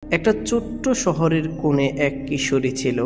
একটা ছোট্ট শহরের কোণে এক কিশোরী ছিল,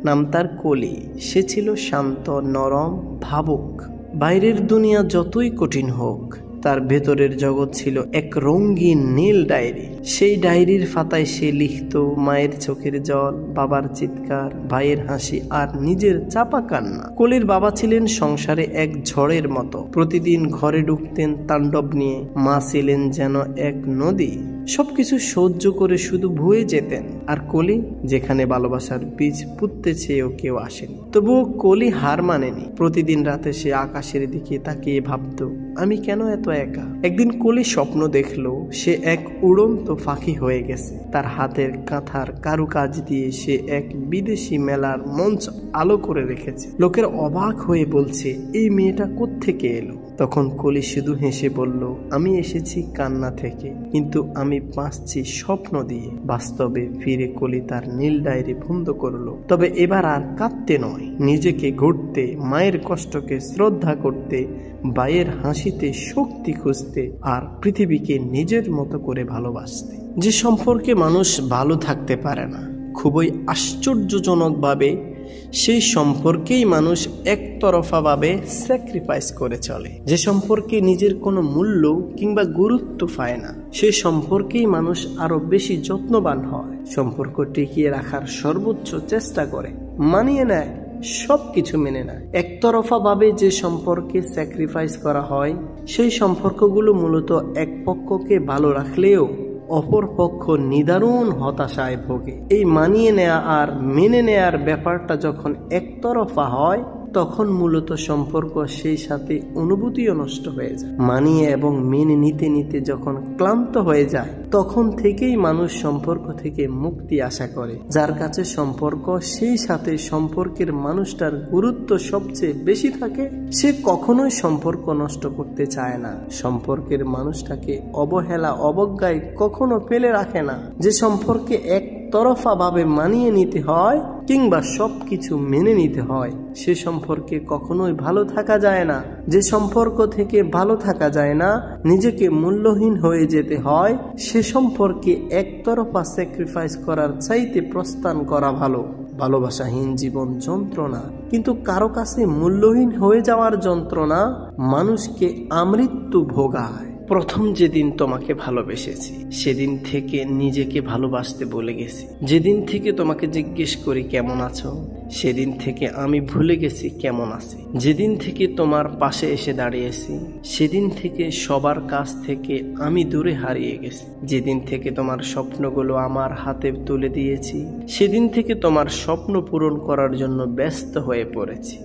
নাম তার কলি। সে ছিল শান্ত, নরম, ভাবুক। বাইরের দুনিয়া যতই কঠিন হোক, তার ভেতরের জগৎ ছিল এক রঙিন নীল ডায়েরি। সেই ডায়েরির পাতায় সে লিখত মায়ের চোখের জল, বাবার চিৎকার, ভাইয়ের হাসি আর নিজের চাপা কান্না। কলির বাবা ছিলেন সংসারে এক ঝড়ের মতো। প্রতিদিন ঘরে ঢুকতেন তাণ্ডব নিয়ে। মা ছিলেন যেন এক নদী, সবকিছু সহ্য করে শুধু ভুয়ে যেতেন। আর কলি যেখানে ভালোবাসার বীজ পুঁততে চেয়েও কেউ আসেনি, তবুও কলি হার মানেনি। প্রতিদিন রাতে সে আকাশের দিকে তাকিয়ে ভাবত, আমি কেন এত একা। একদিন কলি স্বপ্ন দেখলো সে এক উড়ন্ত পাখি হয়ে গেছে। তার হাতের কাঁথার কারুকাজ দিয়ে সে এক বিদেশি মেলার মঞ্চ আলো করে রেখেছে। লোকের অবাক হয়ে বলছে, এই মেয়েটা কোত্থেকে এলো। তখন কলি শুধু হেসে বলল, আমি এসেছি কান্না থেকে, কিন্তু আমি বাঁচছি স্বপ্ন দিয়ে। বাস্তবে ফিরে কলি তার নীল ডায়েরি বন্ধ করলো। তবে এবার আর কাঁদতে নয়, নিজেকে গড়তে, মায়ের কষ্টকে শ্রদ্ধা করতে, ভাইয়ের হাসিতে শক্তি খুঁজতে আর পৃথিবীকে নিজের মতো করে ভালোবাসতে। যে সম্পর্কে মানুষ ভালো থাকতে পারে না, খুবই আশ্চর্যজনকভাবে সেই সম্পর্কেই মানুষ একতরফাভাবে স্যাক্রিফাইস করে চলে। যে সম্পর্কে নিজের কোনো মূল্য কিংবা গুরুত্ব পায় না, সেই সম্পর্কেই মানুষ আরো বেশি যত্নবান হয়। সম্পর্ক টিকিয়ে রাখার সর্বোচ্চ চেষ্টা করে, মানিয়ে নেয়, সবকিছু মেনে নেয়। একতরফাভাবে যে সম্পর্কে স্যাক্রিফাইস করা হয়, সেই সম্পর্কগুলো মূলত এক পক্ষকে ভালো রাখলেও অপর পক্ষ নিদারুণ হতাশায় ভোগে। এই মানিয়ে নেয়া আর মেনে নেয়ার ব্যাপারটা যখন একতরফা হয়, তখন মূলত সম্পর্ক সেই সাথে অনুভূতিও নষ্ট হয়ে যায়। মানিয়ে এবং মেনে নিতে নিতে যখন ক্লান্ত হয়ে যায়, তখন থেকেই মানুষ সম্পর্ক থেকে মুক্তি আশা করে। যার কাছে সম্পর্ক, সেই সাথে সম্পর্কের মানুষটার গুরুত্ব সবচেয়ে বেশি থাকে, সে কখনোই সম্পর্ক নষ্ট করতে চায় না। সম্পর্কের মানুষটাকে অবহেলা, অবজ্ঞায় কখনো ফেলে রাখে না। যে সম্পর্কে একতরফা ভাবে মানিয়ে নিতে হয় কিংবা সবকিছু মেনে নিতে হয়, সে সম্পর্কে কখনোই ভালো থাকা যায় না। যে সম্পর্ক থেকে ভালো থাকা যায় না, নিজেকে মূল্যহীন হয়ে যেতে হয়, সে সম্পর্কে একতরফা স্যাক্রিফাইস করার চাইতে প্রস্থান করা ভালো। ভালোবাসাহীন জীবন যন্ত্রণা, কিন্তু কারো কাছে মূল্যহীন হয়ে যাওয়ার যন্ত্রণা মানুষকে আমৃত্যু ভোগায়। প্রথম যেদিন তোমাকে ভালোবেসেছি, সেদিন থেকে নিজেকে ভালোবাসতে বলে গেছি। যেদিন থেকে তোমাকে জিজ্ঞেস করি কেমন আছো, সেদিন থেকে আমি ভুলে গেছি কেমন আছি। যেদিন থেকে তোমার পাশে এসে দাঁড়িয়েছি, সেদিন থেকে সবার কাছ থেকে আমি দূরে হারিয়ে গেছি। যেদিন থেকে তোমার স্বপ্নগুলো আমার হাতে তুলে দিয়েছি, সেদিন থেকে তোমার স্বপ্ন পূরণ করার জন্য ব্যস্ত হয়ে পড়েছি।